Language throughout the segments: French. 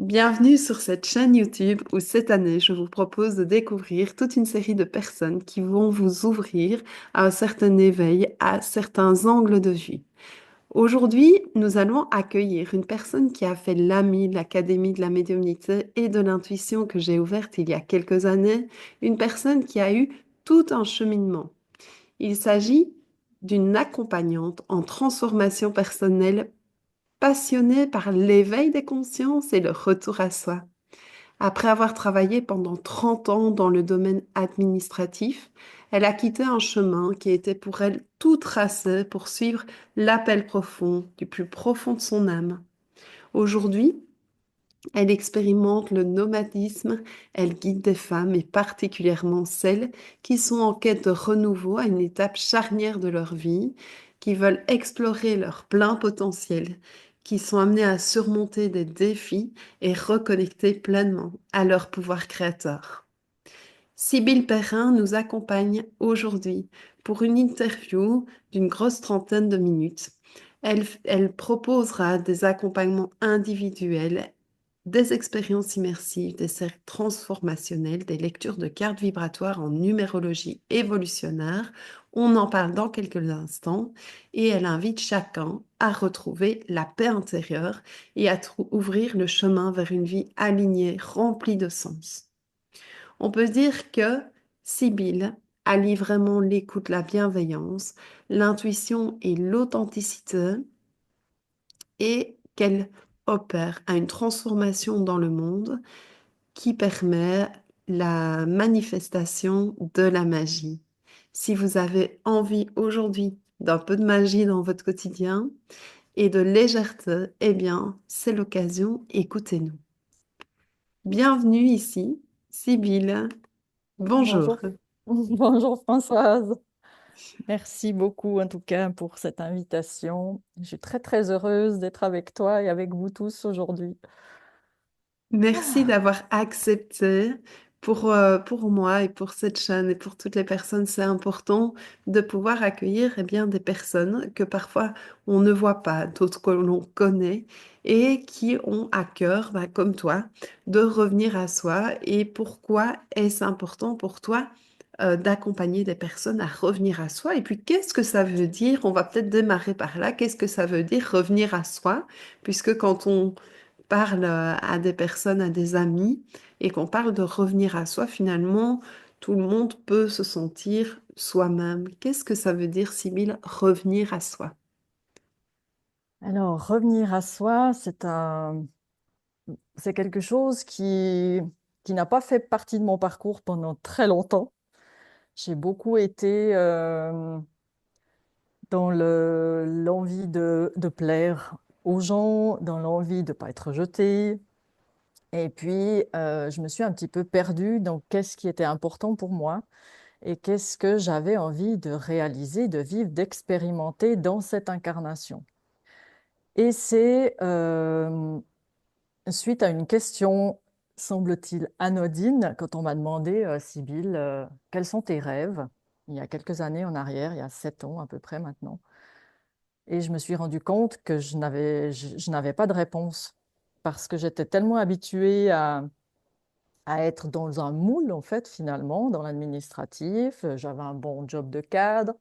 Bienvenue sur cette chaîne YouTube où cette année, je vous propose de découvrir toute une série de personnes qui vont vous ouvrir à un certain éveil, à certains angles de vue. Aujourd'hui, nous allons accueillir une personne qui a fait l'AMI, l'Académie de la médiumnité et de l'intuition que j'ai ouverte il y a quelques années, une personne qui a eu tout un cheminement. Il s'agit d'une accompagnante en transformation personnelle passionnée par l'éveil des consciences et le retour à soi. Après avoir travaillé pendant 30 ans dans le domaine administratif, elle a quitté un chemin qui était pour elle tout tracé pour suivre l'appel profond du plus profond de son âme. Aujourd'hui, elle expérimente le nomadisme, elle guide des femmes et particulièrement celles qui sont en quête de renouveau à une étape charnière de leur vie, qui veulent explorer leur plein potentiel, qui sont amenées à surmonter des défis et reconnecter pleinement à leur pouvoir créateur. Sibylle Perrin nous accompagne aujourd'hui pour une interview d'une grosse trentaine de minutes. Elle proposera des accompagnements individuels, des expériences immersives, des cercles transformationnels, des lectures de cartes vibratoires en numérologie évolutionnaire. On en parle dans quelques instants et elle invite chacun à retrouver la paix intérieure et à ouvrir le chemin vers une vie alignée, remplie de sens. On peut dire que Sibylle allie vraiment l'écoute, la bienveillance, l'intuition et l'authenticité et qu'elle opère à une transformation dans le monde qui permet la manifestation de la magie. Si vous avez envie aujourd'hui d'un peu de magie dans votre quotidien et de légèreté, eh bien, c'est l'occasion, écoutez-nous. Bienvenue ici, Sibylle. Bonjour. Bonjour, bonjour Françoise. Merci beaucoup en tout cas pour cette invitation. Je suis très très heureuse d'être avec toi et avec vous tous aujourd'hui. Merci d'avoir accepté. Pour moi et pour cette chaîne et pour toutes les personnes, c'est important de pouvoir accueillir bien, des personnes que parfois on ne voit pas, d'autres que l'on connaît et qui ont à cœur, comme toi, de revenir à soi. Et pourquoi est-ce important pour toi d'accompagner des personnes à revenir à soi? Et puis, qu'est-ce que ça veut dire? On va peut-être démarrer par là. Qu'est-ce que ça veut dire revenir à soi? Puisque quand on parle à des personnes, à des amis, et qu'on parle de revenir à soi, finalement, tout le monde peut se sentir soi-même. Qu'est-ce que ça veut dire, Sibylle, revenir à soi? Alors, revenir à soi, c'est quelque chose qui n'a pas fait partie de mon parcours pendant très longtemps. J'ai beaucoup été dans l'envie de plaire aux gens, dans l'envie de ne pas être jetée. Et puis, je me suis un petit peu perdue dans qu'est-ce qui était important pour moi et qu'est-ce que j'avais envie de réaliser, de vivre, d'expérimenter dans cette incarnation. Et c'est suite à une question, semble-t-il, anodine, quand on m'a demandé, Sibylle, quels sont tes rêves? Il y a quelques années en arrière, il y a 7 ans à peu près maintenant. Et je me suis rendu compte que je n'avais pas de réponse parce que j'étais tellement habituée à être dans un moule, en fait, finalement, dans l'administratif. J'avais un bon job de cadre,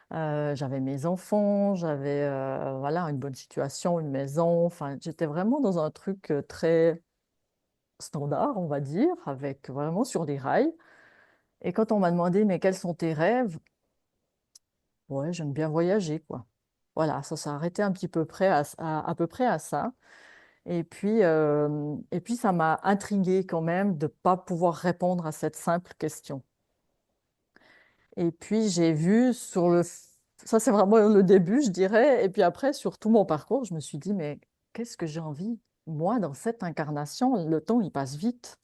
j'avais mes enfants, j'avais voilà, une bonne situation, une maison. Enfin, j'étais vraiment dans un truc très standard, on va dire, avec vraiment sur des rails. Et quand on m'a demandé, mais quels sont tes rêves? Ouais, j'aime bien voyager, quoi. Voilà, ça s'est arrêté un petit peu près à peu près à ça. Et puis ça m'a intriguée quand même de ne pas pouvoir répondre à cette simple question. Et puis j'ai vu ça c'est vraiment le début, je dirais. Et puis après, sur tout mon parcours, je me suis dit, mais qu'est-ce que j'ai envie, moi, dans cette incarnation? Le temps, il passe vite.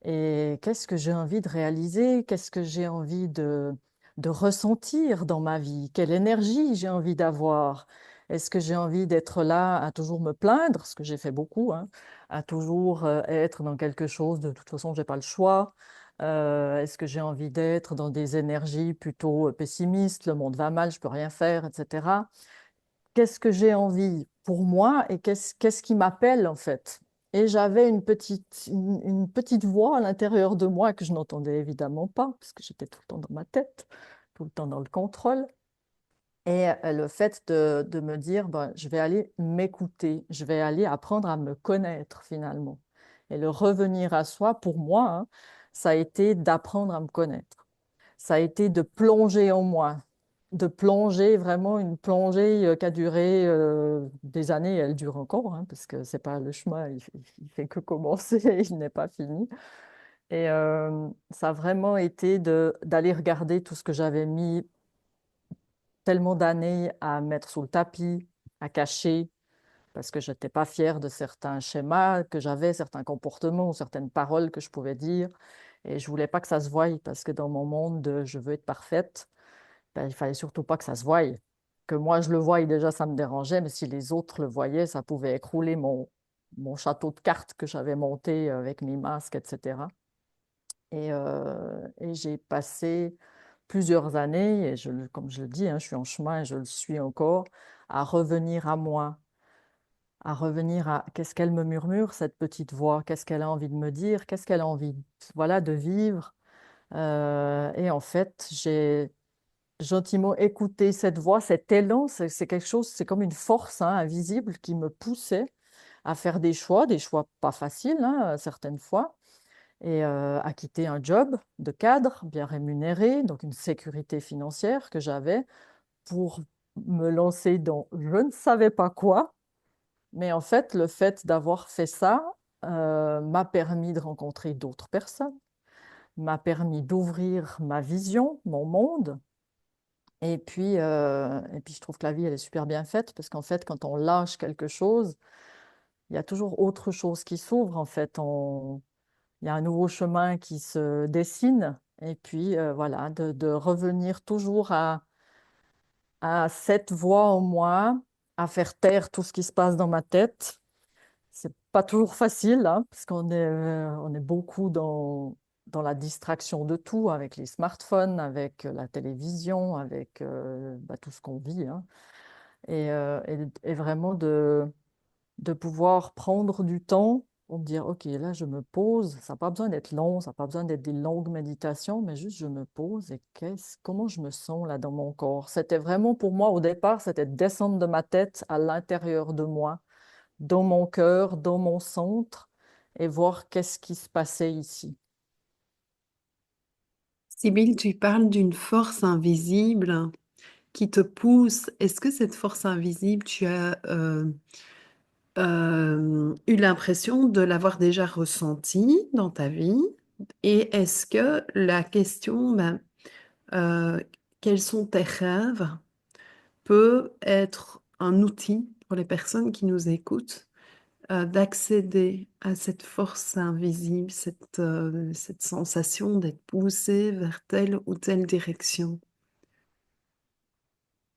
Et qu'est-ce que j'ai envie de réaliser? Qu'est-ce que j'ai envie de ressentir dans ma vie? Quelle énergie j'ai envie d'avoir? Est-ce que j'ai envie d'être là à toujours me plaindre, ce que j'ai fait beaucoup, hein, à toujours être dans quelque chose, de toute façon, j'ai pas le choix. Est-ce que j'ai envie d'être dans des énergies plutôt pessimistes, le monde va mal, je peux rien faire, etc. Qu'est-ce que j'ai envie pour moi et qu'est-ce qui m'appelle en fait? Et j'avais une petite voix à l'intérieur de moi que je n'entendais évidemment pas, parce que j'étais tout le temps dans ma tête, tout le temps dans le contrôle. Et le fait de me dire, ben, je vais aller m'écouter, je vais aller apprendre à me connaître finalement. Et le revenir à soi, pour moi, hein, ça a été d'apprendre à me connaître. Ça a été de plonger en moi, de plonger vraiment une plongée qui a duré des années, elle dure encore, hein, parce que c'est pas le chemin, il fait que commencer, il n'est pas fini. Et ça a vraiment été d'aller regarder tout ce que j'avais mis tellement d'années à mettre sous le tapis, à cacher, parce que je n'étais pas fière de certains schémas que j'avais, certains comportements ou certaines paroles que je pouvais dire. Et je voulais pas que ça se voie, parce que dans mon monde de je veux être parfaite, ben, il fallait surtout pas que ça se voie. Que moi je le voie, déjà ça me dérangeait, mais si les autres le voyaient, ça pouvait écrouler mon château de cartes que j'avais monté avec mes masques, etc. Et j'ai passé plusieurs années, et comme je le dis, hein, je suis en chemin et je le suis encore, à revenir à moi, à revenir à qu'est-ce qu'elle me murmure, cette petite voix, qu'est-ce qu'elle a envie de me dire, qu'est-ce qu'elle a envie, voilà, de vivre. Et en fait, j'ai gentiment écouté cette voix, cet élan, c'est quelque chose, c'est comme une force, hein, invisible qui me poussait à faire des choix pas faciles, hein, certaines fois, et à quitter un job de cadre bien rémunéré, donc une sécurité financière que j'avais pour me lancer dans je ne savais pas quoi. Mais en fait, le fait d'avoir fait ça m'a permis de rencontrer d'autres personnes, m'a permis d'ouvrir ma vision, mon monde. Et puis, je trouve que la vie, elle est super bien faite parce qu'en fait, quand on lâche quelque chose, il y a toujours autre chose qui s'ouvre. En fait, il y a un nouveau chemin qui se dessine. Et puis, voilà, de revenir toujours à cette voix en moi, à faire taire tout ce qui se passe dans ma tête. C'est pas toujours facile, hein, parce on est beaucoup dans la distraction de tout, avec les smartphones, avec la télévision, avec bah, tout ce qu'on vit, hein. Et vraiment de pouvoir prendre du temps pour me dire, OK, là, je me pose. Ça n'a pas besoin d'être long, ça n'a pas besoin d'être des longues méditations, mais juste je me pose et comment je me sens là dans mon corps. C'était vraiment pour moi, au départ, c'était de descendre de ma tête à l'intérieur de moi, dans mon cœur, dans mon centre, et voir qu'est-ce qui se passait ici. Sibylle, tu parles d'une force invisible qui te pousse. Est-ce que cette force invisible, tu as eu l'impression de l'avoir déjà ressentie dans ta vie? Et est-ce que la question, ben, euh, quels sont tes rêves, peut être un outil pour les personnes qui nous écoutent d'accéder à cette force invisible, cette sensation d'être poussé vers telle ou telle direction.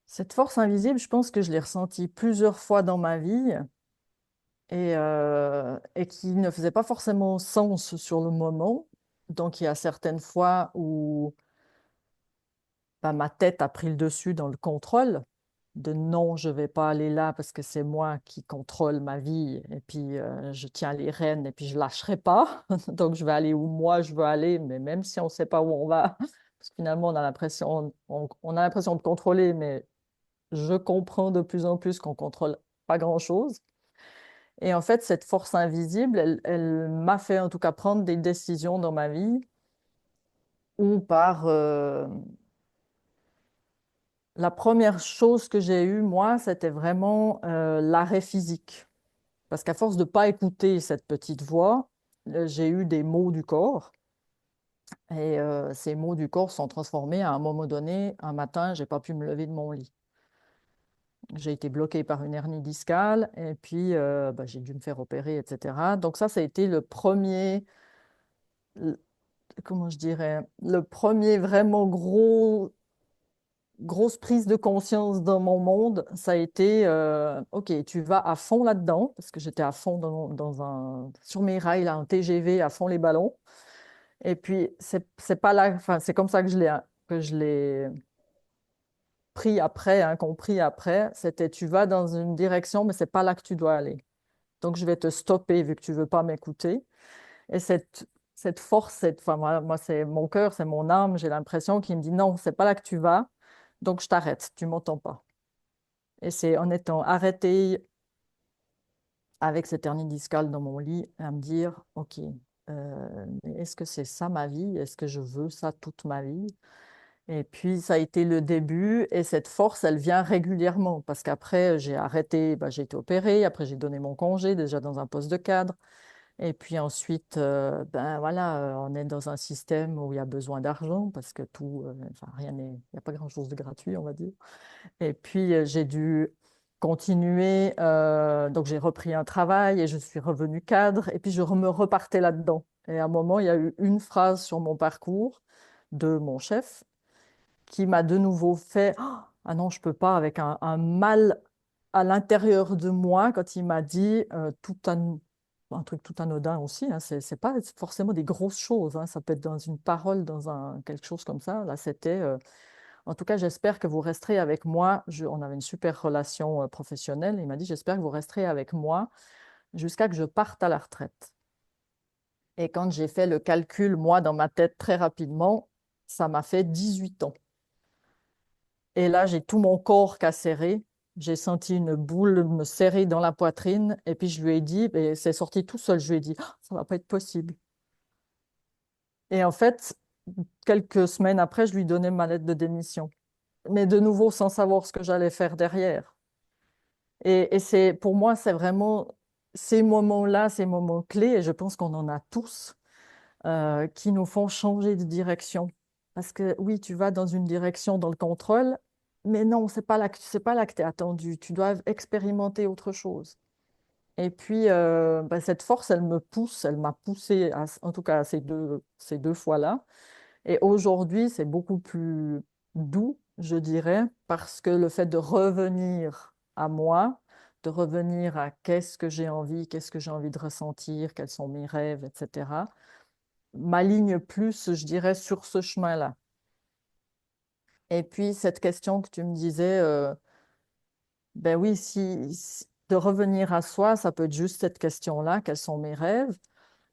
Cette force invisible, je pense que je l'ai ressentie plusieurs fois dans ma vie et qui ne faisait pas forcément sens sur le moment. Donc, il y a certaines fois où bah, ma tête a pris le dessus dans le contrôle de non, je vais pas aller là parce que c'est moi qui contrôle ma vie et puis je tiens les rênes et puis je lâcherai pas. Donc, je vais aller où moi je veux aller, mais même si on ne sait pas où on va, parce que finalement, on a l'impression de contrôler, mais je comprends de plus en plus qu'on contrôle pas grand-chose. Et en fait, cette force invisible, elle m'a fait en tout cas prendre des décisions dans ma vie où par la première chose que j'ai eue, moi, c'était vraiment l'arrêt physique. Parce qu'à force de ne pas écouter cette petite voix, j'ai eu des maux du corps. Et ces maux du corps sont transformés à un moment donné. Un matin, j'ai pas pu me lever de mon lit. J'ai été bloquée par une hernie discale et puis bah, j'ai dû me faire opérer, etc. Donc ça a été le premier, comment je dirais, le premier vraiment grosse prise de conscience dans mon monde. Ça a été, OK, tu vas à fond là-dedans, parce que j'étais à fond sur mes rails, là, en TGV, à fond les ballons. Et puis, c'est pas là, enfin, c'est comme ça que je l'ai pris après, hein, compris après. C'était, tu vas dans une direction, mais c'est pas là que tu dois aller. Donc, je vais te stopper vu que tu veux pas m'écouter. Et cette force, enfin, moi, c'est mon cœur, c'est mon âme, j'ai l'impression qu'il me dit non, c'est pas là que tu vas, donc je t'arrête, tu m'entends pas. Et c'est en étant arrêtée avec cette hernie discale dans mon lit à me dire, OK, mais est-ce que c'est ça ma vie? Est-ce que je veux ça toute ma vie? Et puis, ça a été le début, et cette force, elle vient régulièrement, parce qu'après, j'ai arrêté, bah, j'ai été opérée, après j'ai donné mon congé, déjà dans un poste de cadre. Et puis ensuite, ben voilà, on est dans un système où il y a besoin d'argent parce que tout, enfin rien n'est, il n'y a pas grand-chose de gratuit, on va dire. Et puis j'ai dû continuer, donc j'ai repris un travail et je suis revenue cadre et puis me repartais là-dedans. Et à un moment, il y a eu une phrase sur mon parcours de mon chef qui m'a de nouveau fait ah non, je peux pas, avec un mal à l'intérieur de moi quand il m'a dit un truc tout anodin aussi, hein, c'est pas forcément des grosses choses, hein, ça peut être dans une parole, quelque chose comme ça. Là, c'était en tout cas, j'espère que vous resterez avec moi. On avait une super relation professionnelle. Il m'a dit, j'espère que vous resterez avec moi jusqu'à que je parte à la retraite. Et quand j'ai fait le calcul, moi, dans ma tête, très rapidement, ça m'a fait 18 ans. Et là, j'ai tout mon corps qui a serré. J'ai senti une boule me serrer dans la poitrine. Et puis, je lui ai dit, et c'est sorti tout seul, je lui ai dit, ah, ça va pas être possible. Et en fait, quelques semaines après, je lui donnais ma lettre de démission. Mais de nouveau, sans savoir ce que j'allais faire derrière. Et c'est, pour moi, c'est vraiment ces moments-là, ces moments clés, et je pense qu'on en a tous, qui nous font changer de direction. Parce que oui, tu vas dans une direction dans le contrôle, mais non, c'est pas là que tu es attendu. Tu dois expérimenter autre chose. Et puis, ben, cette force, elle me pousse, elle m'a poussé, en tout cas ces deux fois-là. Et aujourd'hui, c'est beaucoup plus doux, je dirais, parce que le fait de revenir à moi, de revenir à qu'est-ce que j'ai envie de ressentir, quels sont mes rêves, etc., m'aligne plus, je dirais, sur ce chemin-là. Et puis, cette question que tu me disais, ben oui, de revenir à soi, ça peut être juste cette question-là, quels sont mes rêves?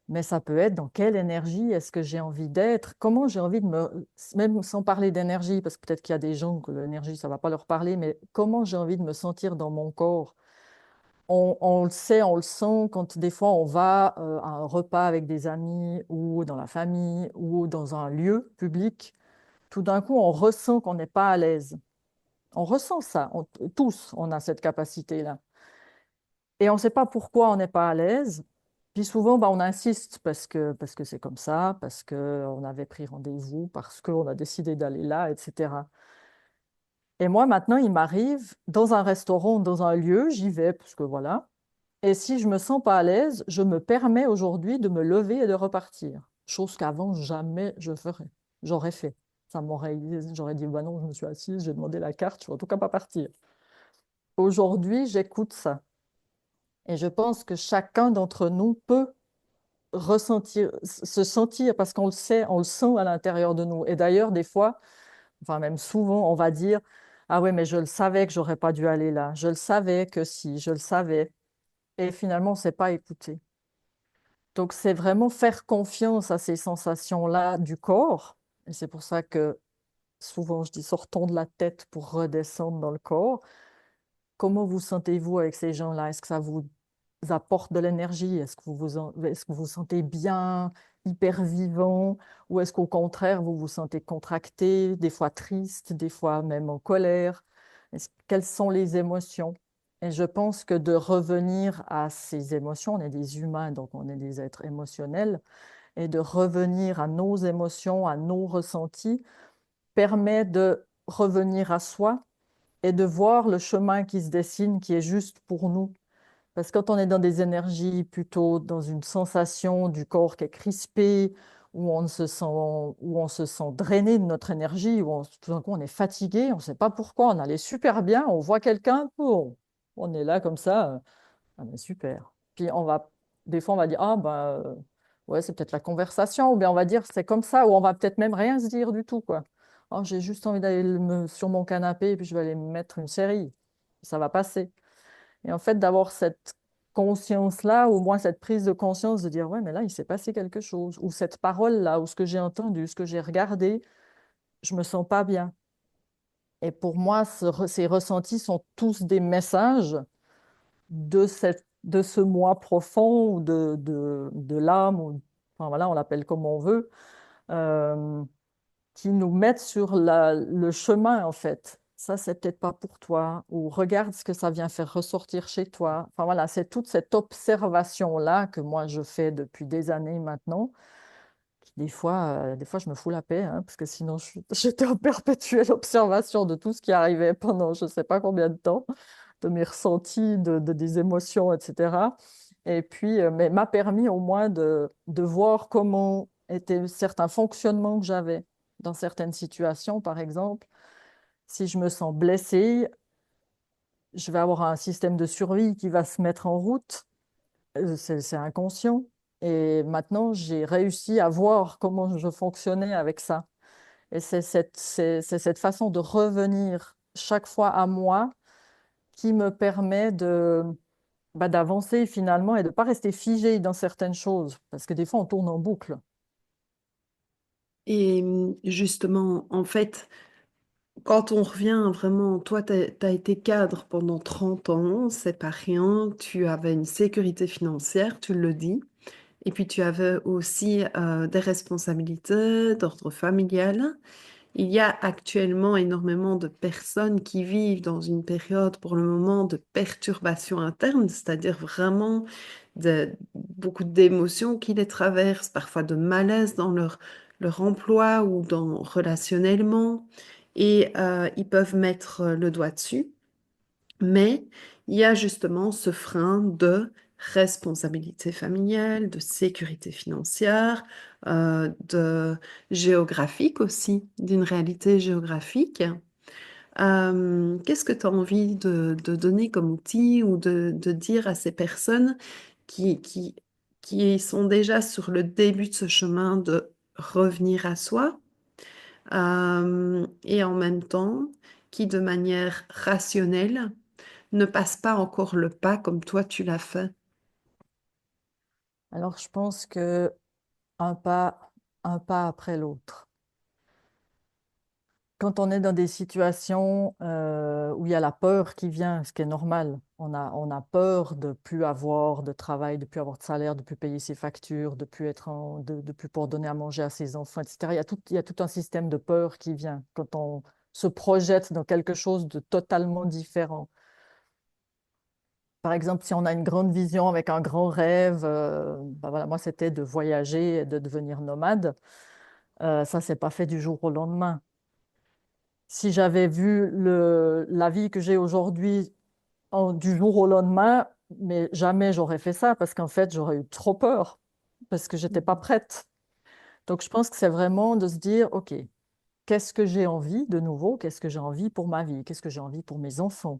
Mais ça peut être dans quelle énergie est-ce que j'ai envie d'être, comment j'ai envie de même sans parler d'énergie, parce que peut-être qu'il y a des gens que l'énergie, ça ne va pas leur parler, mais comment j'ai envie de me sentir dans mon corps. On le sait, on le sent quand des fois on va à un repas avec des amis ou dans la famille ou dans un lieu public, tout d'un coup on ressent qu'on n'est pas à l'aise. On ressent ça, tous on a cette capacité-là. Et on ne sait pas pourquoi on n'est pas à l'aise. Puis souvent, bah, on insiste parce que c'est comme ça, parce qu'on avait pris rendez-vous, parce qu'on a décidé d'aller là, etc. Et moi, maintenant, il m'arrive, dans un restaurant, dans un lieu, j'y vais, parce que voilà. Et si je me sens pas à l'aise, je me permets aujourd'hui de me lever et de repartir. Chose qu'avant, jamais je ferais. J'aurais fait. J'aurais dit, bah non, je me suis assise, j'ai demandé la carte, je ne vais en tout cas pas partir. Aujourd'hui, j'écoute ça. Et je pense que chacun d'entre nous peut ressentir, se sentir, parce qu'on le sait, on le sent à l'intérieur de nous. Et d'ailleurs, des fois, enfin même souvent, on va dire, ah ouais, mais je le savais que j'aurais pas dû aller là. Je le savais que si, je le savais. Et finalement, on ne s'est pas écouté. Donc, c'est vraiment faire confiance à ces sensations-là du corps. Et c'est pour ça que souvent, je dis, sortons de la tête pour redescendre dans le corps. Comment vous sentez-vous avec ces gens-là? Est-ce que ça vous apporte de l'énergie? Est-ce que vous vous sentez bien, hyper vivant? Ou est-ce qu'au contraire, vous vous sentez contracté, des fois triste, des fois même en colère? Quelles sont les émotions? Et je pense que de revenir à ces émotions, on est des humains, donc on est des êtres émotionnels, et de revenir à nos émotions, à nos ressentis, permet de revenir à soi et de voir le chemin qui se dessine, qui est juste pour nous. Parce que quand on est dans des énergies, plutôt dans une sensation du corps qui est crispé, où on se sent drainé de notre énergie, tout d'un coup on est fatigué, on ne sait pas pourquoi, on allait super bien, on voit quelqu'un, bon, on est là comme ça, ah ben super. Puis des fois on va dire, ah ben ouais, c'est peut-être la conversation, ou bien on va dire c'est comme ça, ou on va peut-être même rien se dire du tout, quoi. Oh, j'ai juste envie d'aller sur mon canapé et puis je vais aller me mettre une série. Ça va passer. Et en fait, d'avoir cette conscience-là, ou au moins cette prise de conscience de dire, ouais, mais là, il s'est passé quelque chose, ou cette parole-là, ou ce que j'ai entendu, ce que j'ai regardé, je me sens pas bien. Et pour moi, ces ressentis sont tous des messages de ce moi profond, ou de l'âme, ou, enfin voilà, on l'appelle comme on veut, euh, qui nous mettent sur le chemin, en fait. Ça, c'est peut-être pas pour toi. Ou regarde ce que ça vient faire ressortir chez toi. Enfin voilà, c'est toute cette observation-là que moi je fais depuis des années maintenant. Des fois, je me fous la paix, hein, parce que sinon, j'étais en perpétuelle observation de tout ce qui arrivait pendant je ne sais pas combien de temps, de mes ressentis, des émotions, etc. Et puis, mais m'a permis au moins de voir comment étaient certains fonctionnements que j'avais dans certaines situations. Par exemple, si je me sens blessée, je vais avoir un système de survie qui va se mettre en route. C'est inconscient. Et maintenant, j'ai réussi à voir comment je fonctionnais avec ça. Et c'est cette façon de revenir chaque fois à moi qui me permet d'avancer finalement et de ne pas rester figé dans certaines choses. Parce que des fois, on tourne en boucle. Et justement, en fait, quand on revient vraiment, toi, tu as été cadre pendant 30 ans, c'est pas rien, tu avais une sécurité financière, tu le dis, et puis tu avais aussi des responsabilités d'ordre familial. Il y a actuellement énormément de personnes qui vivent dans une période pour le moment de perturbation interne, c'est-à-dire vraiment beaucoup d'émotions qui les traversent, parfois de malaise dans leur emploi ou relationnellement, et ils peuvent mettre le doigt dessus. Mais il y a justement ce frein de responsabilité familiale, de sécurité financière, de géographique aussi, d'une réalité géographique. Qu'est-ce que tu as envie de donner comme outil ou de dire à ces personnes qui, qui, qui sont déjà sur le début de ce chemin de revenir à soi, et en même temps qui, de manière rationnelle, ne passe pas encore le pas comme toi tu l'as fait. Alors, je pense que un pas, un pas après l'autre. Quand on est dans des situations où il y a la peur qui vient, ce qui est normal, on a peur de plus avoir de travail, de plus avoir de salaire, de plus payer ses factures, de plus pouvoir donner à manger à ses enfants, etc. Il y a tout un système de peur qui vient quand on se projette dans quelque chose de totalement différent. Par exemple, si on a une grande vision avec un grand rêve, ben voilà, moi c'était de voyager et de devenir nomade. Ça, c'est pas fait du jour au lendemain. Si j'avais vu la vie que j'ai aujourd'hui du jour au lendemain, mais jamais j'aurais fait ça parce qu'en fait, j'aurais eu trop peur parce que j'étais pas prête. Donc, je pense que c'est vraiment de se dire, OK, qu'est-ce que j'ai envie de nouveau? Qu'est-ce que j'ai envie pour ma vie? Qu'est-ce que j'ai envie pour mes enfants?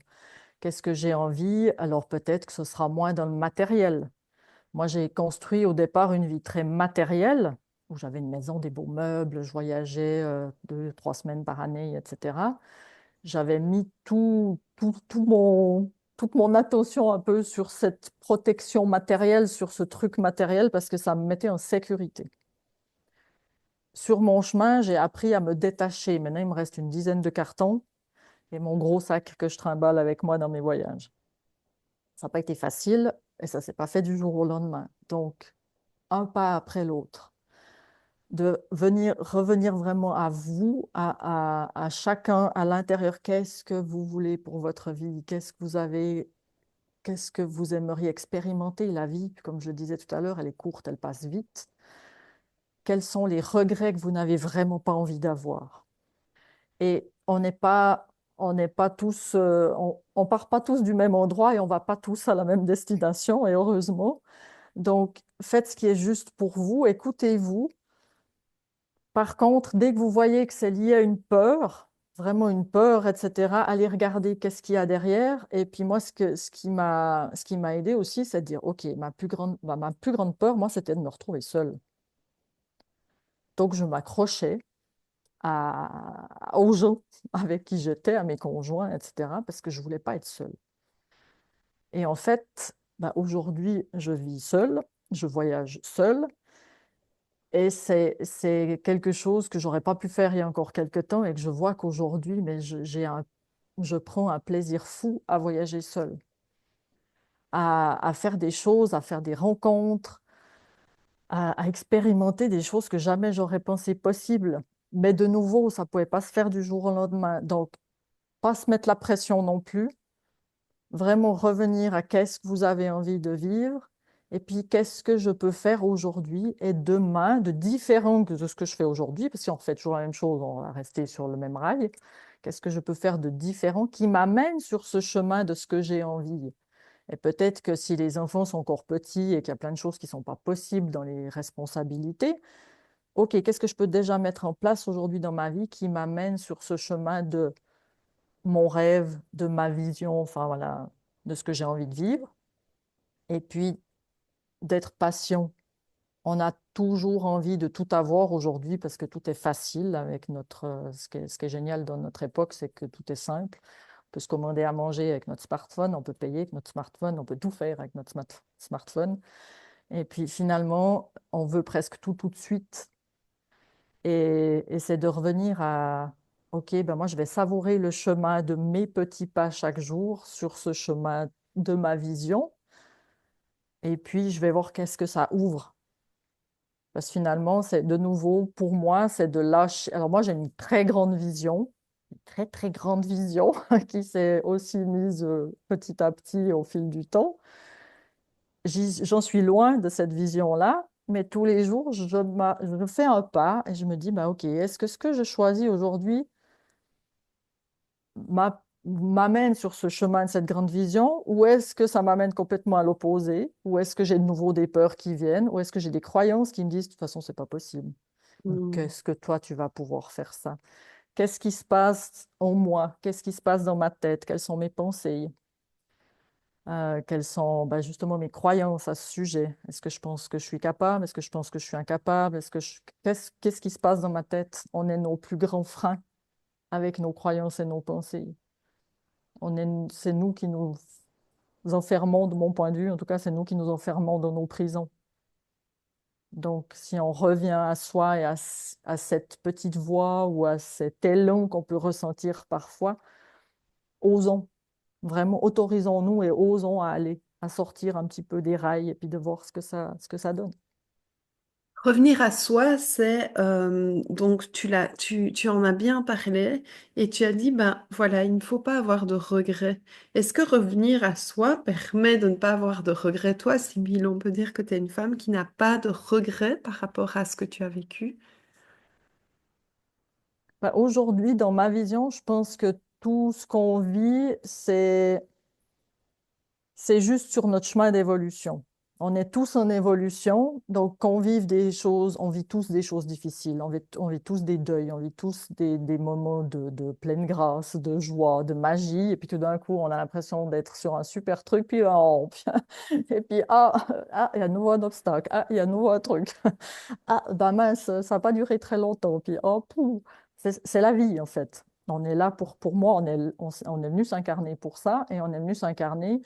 Qu'est-ce que j'ai envie? Alors, peut-être que ce sera moins dans le matériel. Moi, j'ai construit au départ une vie très matérielle où j'avais une maison, des beaux meubles, je voyageais 2, 3 semaines par année, etc. J'avais mis toute mon attention un peu sur cette protection matérielle, sur ce truc matériel, parce que ça me mettait en sécurité. Sur mon chemin, j'ai appris à me détacher. Maintenant, il me reste une dizaine de cartons et mon gros sac que je trimballe avec moi dans mes voyages. Ça n'a pas été facile et ça ne s'est pas fait du jour au lendemain. Donc, un pas après l'autre, de revenir vraiment à vous, à chacun à l'intérieur. Qu'est-ce que vous voulez pour votre vie? Qu'est-ce que vous aimeriez expérimenter? La vie, comme je le disais tout à l'heure, elle est courte, elle passe vite. Quels sont les regrets que vous n'avez vraiment pas envie d'avoir? Et on n'est pas tous, on part pas tous du même endroit et on va pas tous à la même destination, et heureusement. Donc, faites ce qui est juste pour vous, écoutez-vous. Par contre, dès que vous voyez que c'est lié à une peur, vraiment une peur, etc., allez regarder qu'est-ce qu'il y a derrière. Et puis moi, ce qui m'a aidé aussi, c'est de dire, OK, ma plus grande peur, moi, c'était de me retrouver seule. Donc, je m'accrochais aux gens avec qui j'étais, à mes conjoints, etc., parce que je voulais pas être seule. Et en fait, bah, aujourd'hui, je vis seule, je voyage seule, et c'est quelque chose que j'aurais pas pu faire il y a encore quelque temps et que je vois qu'aujourd'hui, mais je prends un plaisir fou à voyager seule, à faire des choses, à faire des rencontres, à expérimenter des choses que jamais j'aurais pensé possibles. Mais de nouveau, ça pouvait pas se faire du jour au lendemain. Donc, pas se mettre la pression non plus, vraiment revenir à qu'est-ce que vous avez envie de vivre et puis qu'est-ce que je peux faire aujourd'hui et demain de différent de ce que je fais aujourd'hui, parce que si on fait toujours la même chose, on va rester sur le même rail. Qu'est-ce que je peux faire de différent qui m'amène sur ce chemin de ce que j'ai envie? Et peut-être que si les enfants sont encore petits et qu'il y a plein de choses qui ne sont pas possibles dans les responsabilités, OK, qu'est-ce que je peux déjà mettre en place aujourd'hui dans ma vie qui m'amène sur ce chemin de mon rêve, de ma vision, enfin voilà, de ce que j'ai envie de vivre. Et puis d'être patient. On a toujours envie de tout avoir aujourd'hui parce que tout est facile avec ce qui est génial dans notre époque, c'est que tout est simple. On peut se commander à manger avec notre smartphone, on peut payer avec notre smartphone, on peut tout faire avec notre smartphone. Et puis finalement, on veut presque tout de suite. Et c'est de revenir à, OK, ben moi je vais savourer le chemin de mes petits pas chaque jour sur ce chemin de ma vision. Et puis je vais voir qu'est-ce que ça ouvre. Parce que finalement, c'est de nouveau, pour moi, c'est de lâcher. Alors moi, j'ai une très grande vision, une très très grande vision qui s'est aussi mise petit à petit au fil du temps. J'en suis loin de cette vision-là, mais tous les jours, je fais un pas et je me dis, bah, OK, est-ce que ce que je choisis aujourd'hui m'amène sur ce chemin de cette grande vision, ou est-ce que ça m'amène complètement à l'opposé, ou est-ce que j'ai de nouveau des peurs qui viennent, ou est-ce que j'ai des croyances qui me disent, de toute façon, c'est pas possible. Donc, Hmm. qu'est-ce que toi, tu vas pouvoir faire ça? Qu'est-ce qui se passe en moi? Qu'est-ce qui se passe dans ma tête? Quelles sont mes pensées? Quelles sont bah, justement mes croyances à ce sujet? Est-ce que je pense que je suis capable? Est-ce que je pense que je suis incapable? Qu'est-ce qui se passe dans ma tête? On est nos plus grands freins avec nos croyances et nos pensées. C'est nous qui nous enfermons, de mon point de vue, en tout cas, c'est nous qui nous enfermons dans nos prisons. Donc, si on revient à soi et à cette petite voix ou à cet élan qu'on peut ressentir parfois, osons, vraiment autorisons-nous et osons à aller, à sortir un petit peu des rails et puis de voir ce que ça donne. Revenir à soi, c'est donc tu en as bien parlé et tu as dit ben voilà, il ne faut pas avoir de regrets. Est-ce que revenir à soi permet de ne pas avoir de regrets? Toi, Sybille, on peut dire que tu es une femme qui n'a pas de regrets par rapport à ce que tu as vécu. Bah, aujourd'hui, dans ma vision, je pense que tout ce qu'on vit, c'est juste sur notre chemin d'évolution. On est tous en évolution, donc qu'on vive des choses, on vit tous des choses difficiles, on vit tous des deuils, on vit tous des moments de pleine grâce, de joie, de magie, et puis tout d'un coup, on a l'impression d'être sur un super truc, puis et puis il y a de nouveau un obstacle, il y a de nouveau un truc. Ah, bah mince, ça n'a pas duré très longtemps, puis oh, pouh. C'est la vie, en fait. On est là pour moi, on est venu s'incarner pour ça, et on est venu s'incarner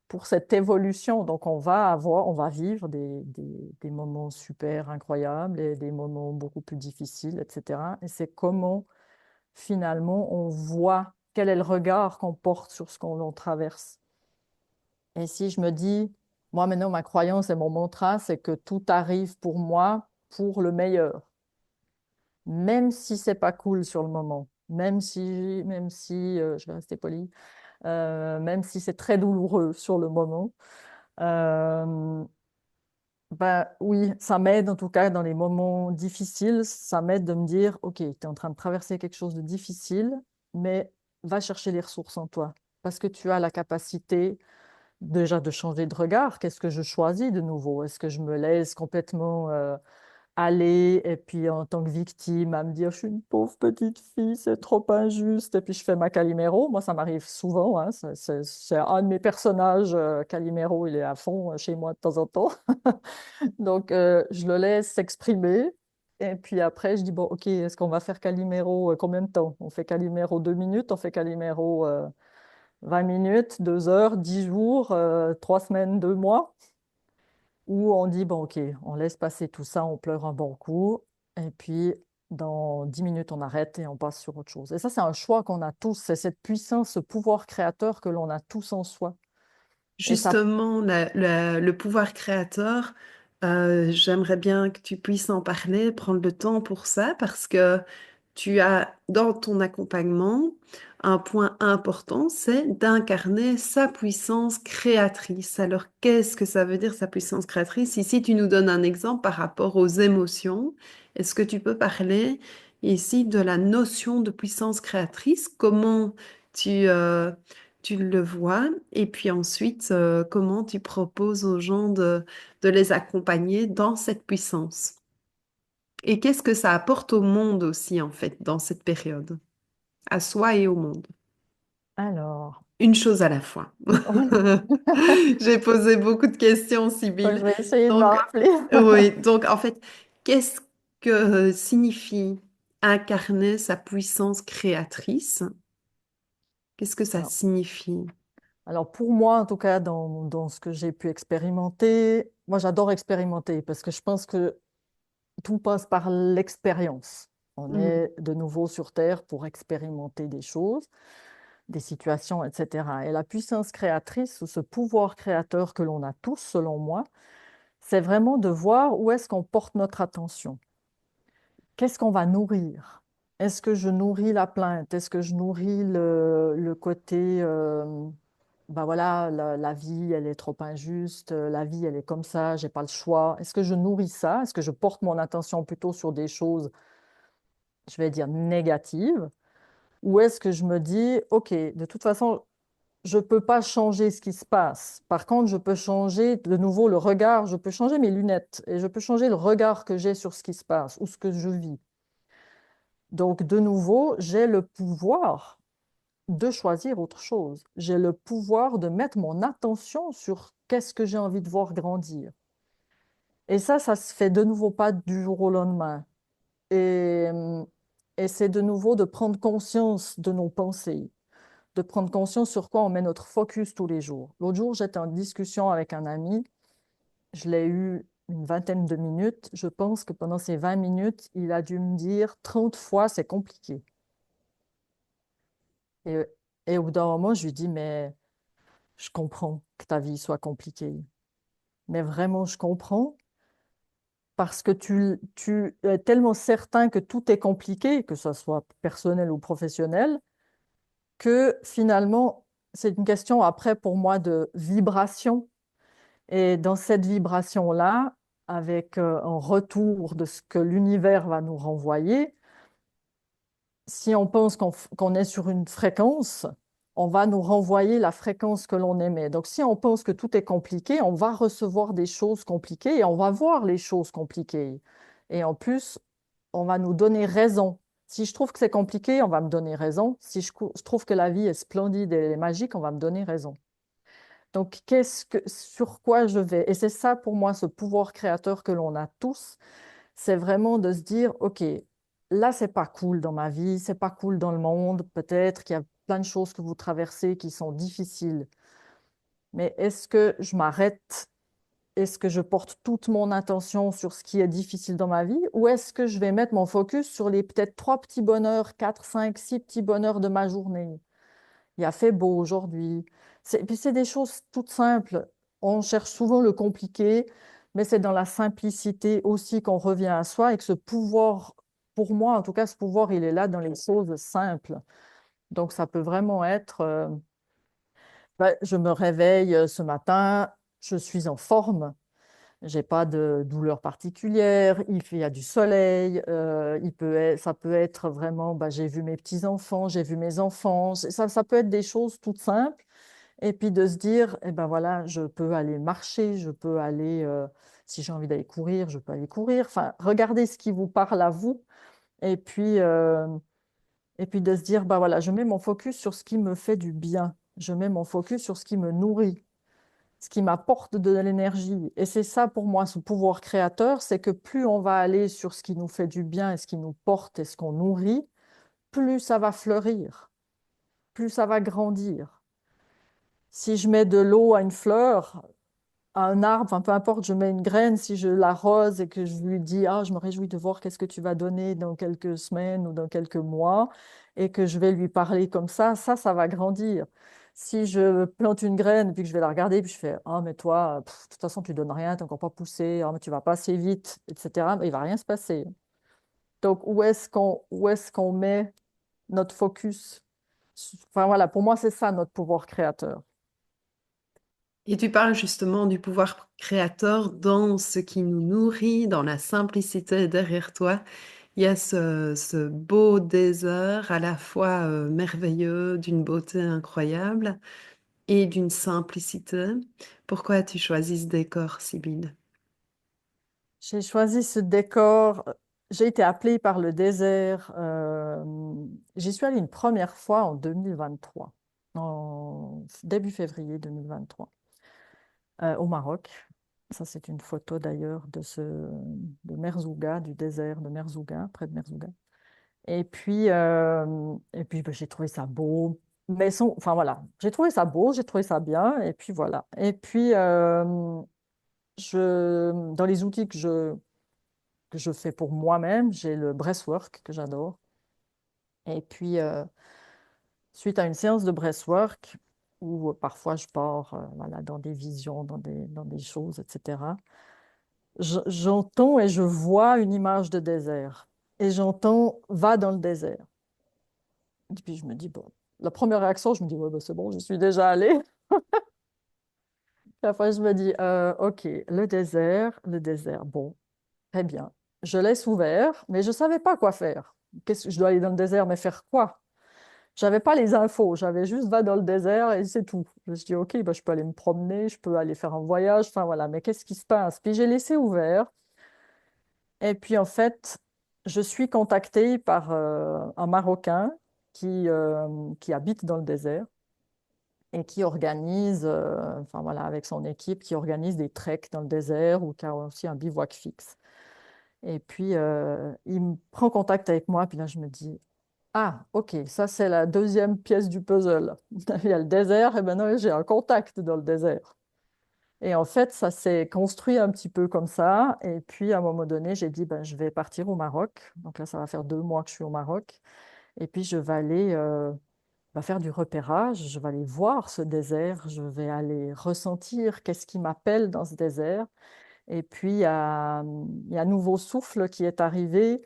pour cette évolution. Donc, on va vivre des moments super incroyables et des moments beaucoup plus difficiles, etc. Et c'est comment, finalement, on voit quel est le regard qu'on porte sur ce qu'on traverse. Et si je me dis, moi maintenant, ma croyance et mon mantra, c'est que tout arrive pour moi pour le meilleur, même si c'est pas cool sur le moment, même si je vais rester poli, même si c'est très douloureux sur le moment. Euh, Ben oui, ça m'aide en tout cas dans les moments difficiles, ça m'aide de me dire, OK, tu es en train de traverser quelque chose de difficile, mais va chercher les ressources en toi, parce que tu as la capacité déjà de changer de regard. Qu'est-ce que je choisis de nouveau? Est-ce que je me laisse complètement aller et puis en tant que victime à me dire je suis une pauvre petite fille, c'est trop injuste et puis je fais ma Calimero. Moi, ça m'arrive souvent, hein. C'est un de mes personnages, Calimero, il est à fond chez moi de temps en temps. Donc, je le laisse s'exprimer. Et puis après, je dis, bon, OK, est-ce qu'on va faire Calimero combien de temps? On fait Calimero 2 minutes, on fait Calimero 20 minutes, 2 heures, 10 jours, 3 semaines, 2 mois, où on dit, bon, ok, on laisse passer tout ça, on pleure un bon coup, et puis dans 10 minutes, on arrête et on passe sur autre chose. Et ça, c'est un choix qu'on a tous, c'est cette puissance, ce pouvoir créateur que l'on a tous en soi. Et ça, Justement, le pouvoir créateur, j'aimerais bien que tu puisses en parler, prendre le temps pour ça, parce que tu as dans ton accompagnement un point important, c'est d'incarner sa puissance créatrice. Alors, qu'est-ce que ça veut dire, sa puissance créatrice? Ici, tu nous donnes un exemple par rapport aux émotions. Est-ce que tu peux parler ici de la notion de puissance créatrice? Comment tu, tu le vois? Et puis ensuite, comment tu proposes aux gens de les accompagner dans cette puissance? Et qu'est-ce que ça apporte au monde aussi, en fait, dans cette période, à soi et au monde? alors, Une chose à la fois. oui, J'ai posé beaucoup de questions, je Sybille. vais essayer de me Donc, rappeler. oui, donc en fait, qu'est-ce que signifie incarner sa puissance créatrice? Qu'est-ce que ça Alors, signifie? alors pour moi, en tout cas, dans ce que j'ai pu expérimenter, moi j'adore expérimenter parce que je pense que tout passe par l'expérience. On Mhm. est de nouveau sur Terre pour expérimenter des choses, des situations, etc. Et la puissance créatrice, ou ce pouvoir créateur que l'on a tous, selon moi, c'est vraiment de voir où est-ce qu'on porte notre attention. Qu'est-ce qu'on va nourrir? Est-ce que je nourris la plainte? Est-ce que je nourris le côté, ben voilà, la vie, elle est trop injuste, la vie, elle est comme ça, j'ai pas le choix. Est-ce que je nourris ça? Est-ce que je porte mon attention plutôt sur des choses, je vais dire, négatives? Ou est-ce que je me dis, OK, de toute façon, je peux pas changer ce qui se passe. Par contre, je peux changer de nouveau le regard, je peux changer mes lunettes et je peux changer le regard que j'ai sur ce qui se passe ou ce que je vis. Donc, de nouveau, j'ai le pouvoir de choisir autre chose. J'ai le pouvoir de mettre mon attention sur qu'est-ce que j'ai envie de voir grandir. Et ça se fait de nouveau pas du jour au lendemain. Et, euh, et c'est de nouveau de prendre conscience de nos pensées, de prendre conscience sur quoi on met notre focus tous les jours. L'autre jour, j'étais en discussion avec un ami, je l'ai eu une vingtaine de minutes. Je pense que pendant ces 20 minutes, il a dû me dire 30 fois c'est compliqué. Et, et au bout d'un moment, je lui dis, mais je comprends que ta vie soit compliquée. Mais vraiment, je comprends parce que tu es tellement certain que tout est compliqué, que ce soit personnel ou professionnel, que finalement, c'est une question après pour moi de vibration. Et dans cette vibration-là, avec un retour de ce que l'univers va nous renvoyer, si on pense qu'on est sur une fréquence, on va nous renvoyer la fréquence que l'on émet. Donc, si on pense que tout est compliqué, on va recevoir des choses compliquées et on va voir les choses compliquées. Et en plus, on va nous donner raison. Si je trouve que c'est compliqué, on va me donner raison. Si je trouve que la vie est splendide et magique, on va me donner raison. Donc, sur quoi je vais? Et c'est ça pour moi, ce pouvoir créateur que l'on a tous, c'est vraiment de se dire, OK, là, c'est pas cool dans ma vie, c'est pas cool dans le monde, peut-être qu'il y a plein de choses que vous traversez qui sont difficiles, mais est-ce que je m'arrête? Est-ce que je porte toute mon attention sur ce qui est difficile dans ma vie ou est-ce que je vais mettre mon focus sur les peut-être trois petits bonheurs, quatre, cinq, six petits bonheurs de ma journée? Il a fait beau aujourd'hui. Puis c'est des choses toutes simples. On cherche souvent le compliqué, mais c'est dans la simplicité aussi qu'on revient à soi et que ce pouvoir, pour moi en tout cas, ce pouvoir, il est là dans les choses simples. Donc ça peut vraiment être, je me réveille ce matin, je suis en forme, j'ai pas de douleur particulière, il y a du soleil, ça peut être vraiment, j'ai vu mes petits-enfants, j'ai vu mes enfants, ça peut être des choses toutes simples. Et puis de se dire, eh ben voilà, je peux aller marcher, je peux aller, si j'ai envie d'aller courir, je peux aller courir. Enfin, regardez ce qui vous parle à vous. Et puis, euh, et puis de se dire, bah voilà, je mets mon focus sur ce qui me fait du bien. Je mets mon focus sur ce qui me nourrit, ce qui m'apporte de l'énergie. Et c'est ça pour moi, ce pouvoir créateur, c'est que plus on va aller sur ce qui nous fait du bien et ce qui nous porte et ce qu'on nourrit, plus ça va fleurir, plus ça va grandir. Si je mets de l'eau à une fleur, à un arbre, enfin, peu importe, je mets une graine, si je l'arrose et que je lui dis, ah, je me réjouis de voir qu'est-ce que tu vas donner dans quelques semaines ou dans quelques mois, et que je vais lui parler comme ça va grandir. Si je plante une graine, puis que je vais la regarder, puis je fais, ah, mais toi, de toute façon, tu donnes rien, tu n'es encore pas poussé, ah, mais tu vas pas assez vite, etc., mais il va rien se passer. Donc, où est-ce qu'on met notre focus? Enfin, voilà, pour moi, c'est ça notre pouvoir créateur. Et tu parles justement du pouvoir créateur dans ce qui nous nourrit, dans la simplicité derrière toi. Il y a ce beau désert à la fois merveilleux, d'une beauté incroyable et d'une simplicité. Pourquoi as-tu choisi ce décor, Sibylle? J'ai choisi ce décor. J'ai été appelée par le désert. J'y suis allée une première fois en 2023, en début février 2023, au Maroc. Ça, c'est une photo d'ailleurs de Merzouga, du désert de Merzouga, près de Merzouga. Et puis bah, j'ai trouvé ça beau. Enfin voilà, j'ai trouvé ça beau, j'ai trouvé ça bien. Et puis voilà. Et puis, dans les outils que je fais pour moi-même. J'ai le breathwork que j'adore. Et puis, suite à une séance de breathwork, où parfois je pars voilà, dans des visions, dans des choses, etc., j'entends et je vois une image de désert. Et j'entends va dans le désert. Et puis je me dis, bon, la première réaction, je me dis, ouais, bah, c'est bon, je suis déjà allée. Puis après, je me dis, ok, le désert, bon, très bien. Je laisse ouvert, mais je ne savais pas quoi faire. Qu'est-ce que je dois aller dans le désert, mais faire quoi? J'avais pas les infos, j'avais juste va dans le désert et c'est tout. Je me suis dit, ok, bah, je peux aller me promener, je peux aller faire un voyage, enfin voilà, mais qu'est-ce qui se passe? Puis j'ai laissé ouvert. Et puis en fait, je suis contactée par un Marocain qui habite dans le désert et qui organise, enfin voilà, avec son équipe, qui organise des treks dans le désert ou qui a aussi un bivouac fixe. Et puis, il me prend contact avec moi, puis là, je me dis, ah, ok, ça c'est la deuxième pièce du puzzle. Il y a le désert, et maintenant j'ai un contact dans le désert. Et en fait, ça s'est construit un petit peu comme ça. Et puis, à un moment donné, j'ai dit, ben, je vais partir au Maroc. Donc là, ça va faire 2 mois que je suis au Maroc. Et puis, je vais aller faire du repérage. Je vais aller voir ce désert. Je vais aller ressentir qu'est-ce qui m'appelle dans ce désert. Et puis, il y a un nouveau souffle qui est arrivé,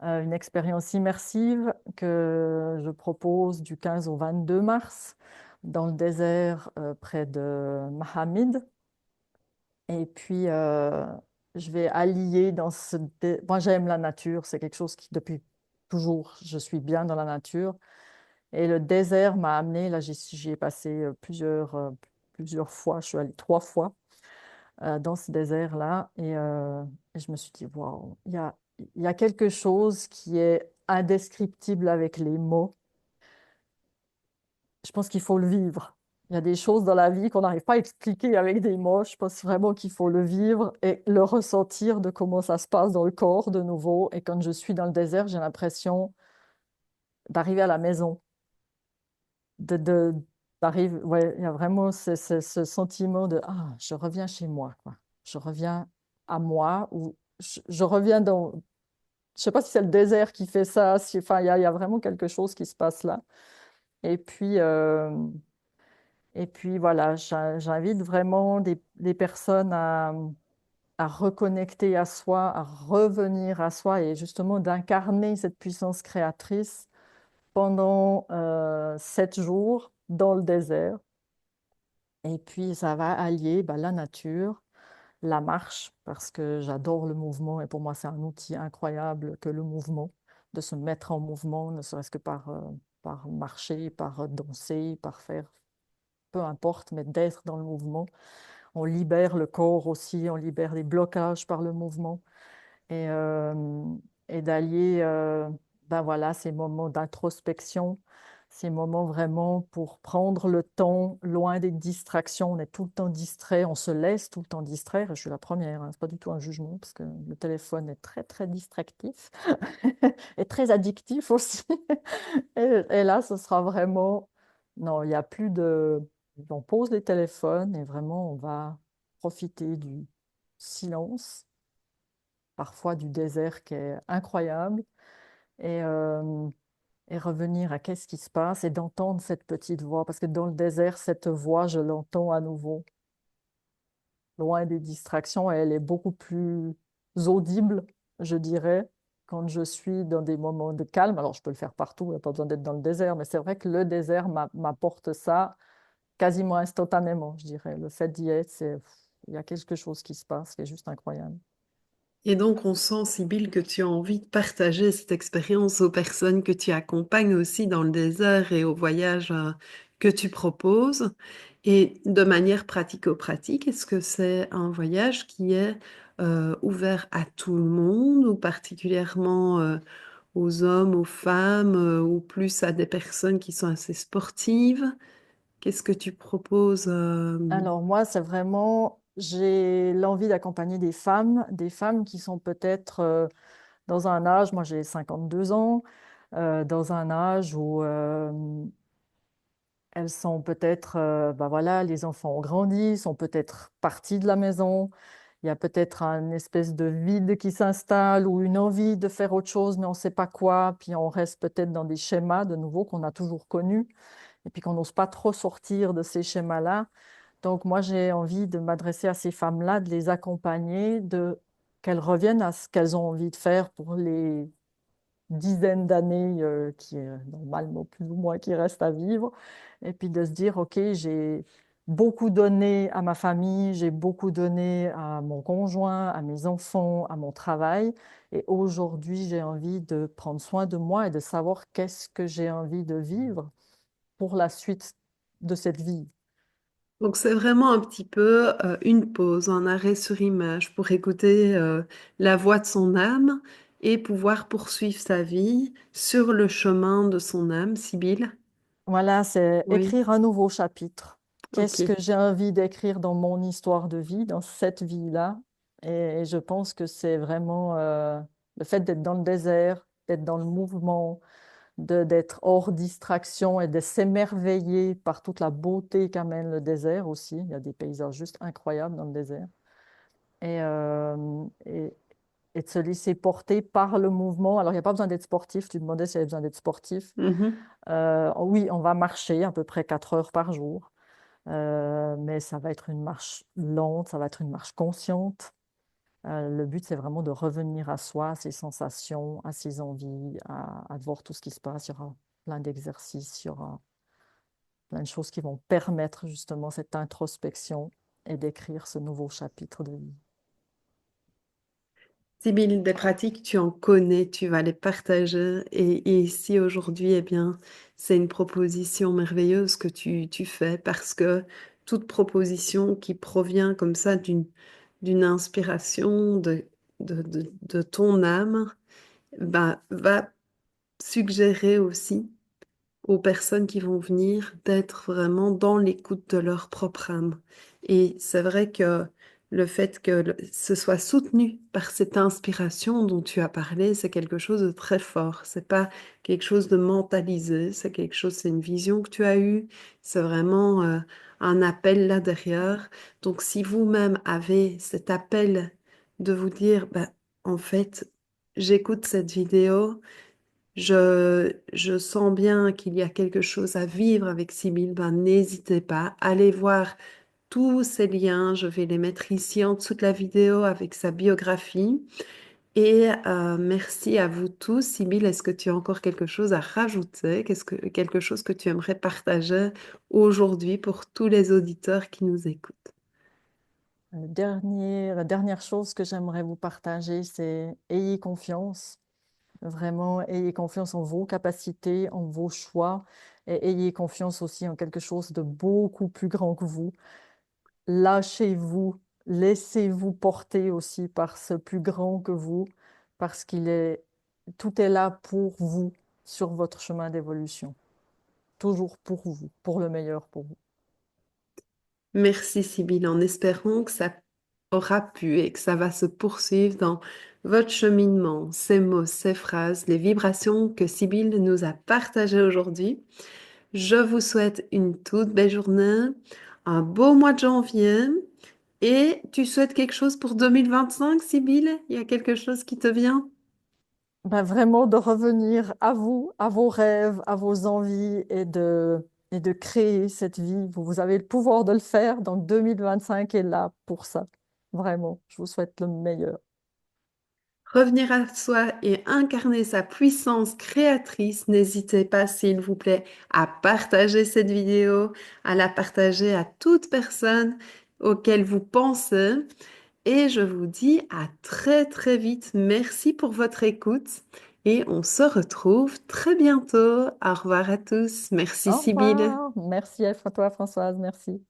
une expérience immersive que je propose du 15 au 22 mars dans le désert près de Mahamid. Et puis, je vais allier dans Moi, j'aime la nature, c'est quelque chose qui, depuis toujours, je suis bien dans la nature. Et le désert m'a amené, là, j'y ai passé plusieurs fois, je suis allée 3 fois dans ce désert-là. Et je me suis dit, waouh, il y a quelque chose qui est indescriptible avec les mots. Je pense qu'il faut le vivre. Il y a des choses dans la vie qu'on n'arrive pas à expliquer avec des mots. Je pense vraiment qu'il faut le vivre et le ressentir de comment ça se passe dans le corps de nouveau. Et quand je suis dans le désert, j'ai l'impression d'arriver à la maison, ouais, il y a vraiment ce sentiment de ah, je reviens chez moi, quoi. Je reviens à moi ou je reviens dans. Je sais pas si c'est le désert qui fait ça. Enfin, il y a vraiment quelque chose qui se passe là. Et puis, voilà, j'invite vraiment des personnes à reconnecter à soi, à revenir à soi et justement d'incarner cette puissance créatrice pendant 7 jours dans le désert. Et puis, ça va allier la nature, la marche, parce que j'adore le mouvement et pour moi, c'est un outil incroyable que le mouvement, de se mettre en mouvement, ne serait-ce que par marcher, par danser, par faire, peu importe, mais d'être dans le mouvement. On libère le corps aussi, on libère les blocages par le mouvement et, euh, et d'allier voilà, ces moments d'introspection, ces moments vraiment pour prendre le temps loin des distractions. On est tout le temps distrait, on se laisse tout le temps distraire. Je suis la première, hein, c'est pas du tout un jugement parce que le téléphone est très très distractif et très addictif aussi. Et là, ce sera vraiment, non, il n'y a plus de On pose les téléphones et vraiment on va profiter du silence, parfois du désert qui est incroyable, et, euh, et revenir à qu'est-ce qui se passe et d'entendre cette petite voix, parce que dans le désert, cette voix, je l'entends à nouveau, loin des distractions, et elle est beaucoup plus audible, je dirais, quand je suis dans des moments de calme. Alors, je peux le faire partout, il n'y a pas besoin d'être dans le désert, mais c'est vrai que le désert m'apporte ça quasiment instantanément, je dirais. Le fait d'y être, il y a quelque chose qui se passe qui est juste incroyable. Et donc, on sent, Sybille, que tu as envie de partager cette expérience aux personnes que tu accompagnes aussi dans le désert et au voyage que tu proposes. Et de manière pratico-pratique, est-ce que c'est un voyage qui est ouvert à tout le monde ou particulièrement aux hommes, aux femmes ou plus à des personnes qui sont assez sportives? Qu'est-ce que tu proposes Alors moi, c'est vraiment, j'ai l'envie d'accompagner des femmes qui sont peut-être dans un âge, moi j'ai 52 ans, dans un âge où elles sont peut-être, bah voilà, les enfants ont grandi, sont peut-être partis de la maison, il y a peut-être un espèce de vide qui s'installe ou une envie de faire autre chose, mais on ne sait pas quoi, puis on reste peut-être dans des schémas de nouveau qu'on a toujours connus, et puis qu'on n'ose pas trop sortir de ces schémas-là. Donc moi, j'ai envie de m'adresser à ces femmes-là, de les accompagner, de qu'elles reviennent à ce qu'elles ont envie de faire pour les dizaines d'années qui est normalement plus ou moins qui restent à vivre, et puis de se dire, OK, j'ai beaucoup donné à ma famille, j'ai beaucoup donné à mon conjoint, à mes enfants, à mon travail, et aujourd'hui, j'ai envie de prendre soin de moi et de savoir qu'est-ce que j'ai envie de vivre pour la suite de cette vie. Donc c'est vraiment un petit peu une pause, un arrêt sur image pour écouter la voix de son âme et pouvoir poursuivre sa vie sur le chemin de son âme, Sibylle. Voilà, c'est Oui, écrire un nouveau chapitre. ok. Qu'est-ce que j'ai envie d'écrire dans mon histoire de vie, dans cette vie-là? Et je pense que c'est vraiment le fait d'être dans le désert, d'être dans le mouvement, d'être hors distraction et de s'émerveiller par toute la beauté qu'amène le désert aussi. Il y a des paysages juste incroyables dans le désert. Et, euh, et, et de se laisser porter par le mouvement. Alors, il n'y a pas besoin d'être sportif. Tu demandais s'il y avait besoin d'être sportif. Mhm. Oui, on va marcher à peu près 4 heures par jour, mais ça va être une marche lente, ça va être une marche consciente. Le but, c'est vraiment de revenir à soi, à ses sensations, à ses envies, à voir tout ce qui se passe. Il y aura plein d'exercices, il y aura plein de choses qui vont permettre justement cette introspection et d'écrire ce nouveau chapitre de vie. Sibylle, des pratiques, tu en connais, tu vas les partager. Et ici, aujourd'hui, eh bien, c'est une proposition merveilleuse que tu fais parce que toute proposition qui provient comme ça d'une inspiration de ton âme, va suggérer aussi aux personnes qui vont venir d'être vraiment dans l'écoute de leur propre âme. Et c'est vrai que le fait que ce soit soutenu par cette inspiration dont tu as parlé, c'est quelque chose de très fort. C'est pas quelque chose de mentalisé, c'est quelque chose, c'est une vision que tu as eue, c'est vraiment un appel là derrière. Donc si vous-même avez cet appel de vous dire, bah, en fait, j'écoute cette vidéo, je sens bien qu'il y a quelque chose à vivre avec Sibylle. Ben, n'hésitez pas, allez voir tous ces liens. Je vais les mettre ici en dessous de la vidéo avec sa biographie. Et merci à vous tous. Sibylle, est-ce que tu as encore quelque chose à rajouter? Quelque chose que tu aimerais partager aujourd'hui pour tous les auditeurs qui nous écoutent? La dernière chose que j'aimerais vous partager, c'est ayez confiance. Vraiment, ayez confiance en vos capacités, en vos choix, et ayez confiance aussi en quelque chose de beaucoup plus grand que vous. Lâchez-vous, laissez-vous porter aussi par ce plus grand que vous, parce tout est là pour vous sur votre chemin d'évolution. Toujours pour vous, pour le meilleur pour vous. Merci Sibylle, en espérant que ça aura pu et que ça va se poursuivre dans votre cheminement, ces mots, ces phrases, les vibrations que Sibylle nous a partagées aujourd'hui. Je vous souhaite une toute belle journée, un beau mois de janvier. Et tu souhaites quelque chose pour 2025, Sybille? Il y a quelque chose qui te vient? Ben, vraiment de revenir à vous, à vos rêves, à vos envies et de créer cette vie. Vous avez le pouvoir de le faire, donc 2025 est là pour ça. Vraiment, je vous souhaite le meilleur. Revenir à soi et incarner sa puissance créatrice, n'hésitez pas, s'il vous plaît, à partager cette vidéo, à la partager à toute personne auquel vous pensez. Et je vous dis à très très vite. Merci pour votre écoute et on se retrouve très bientôt. Au revoir à tous. Merci Au Sybille. revoir. Merci à toi, Françoise. Merci.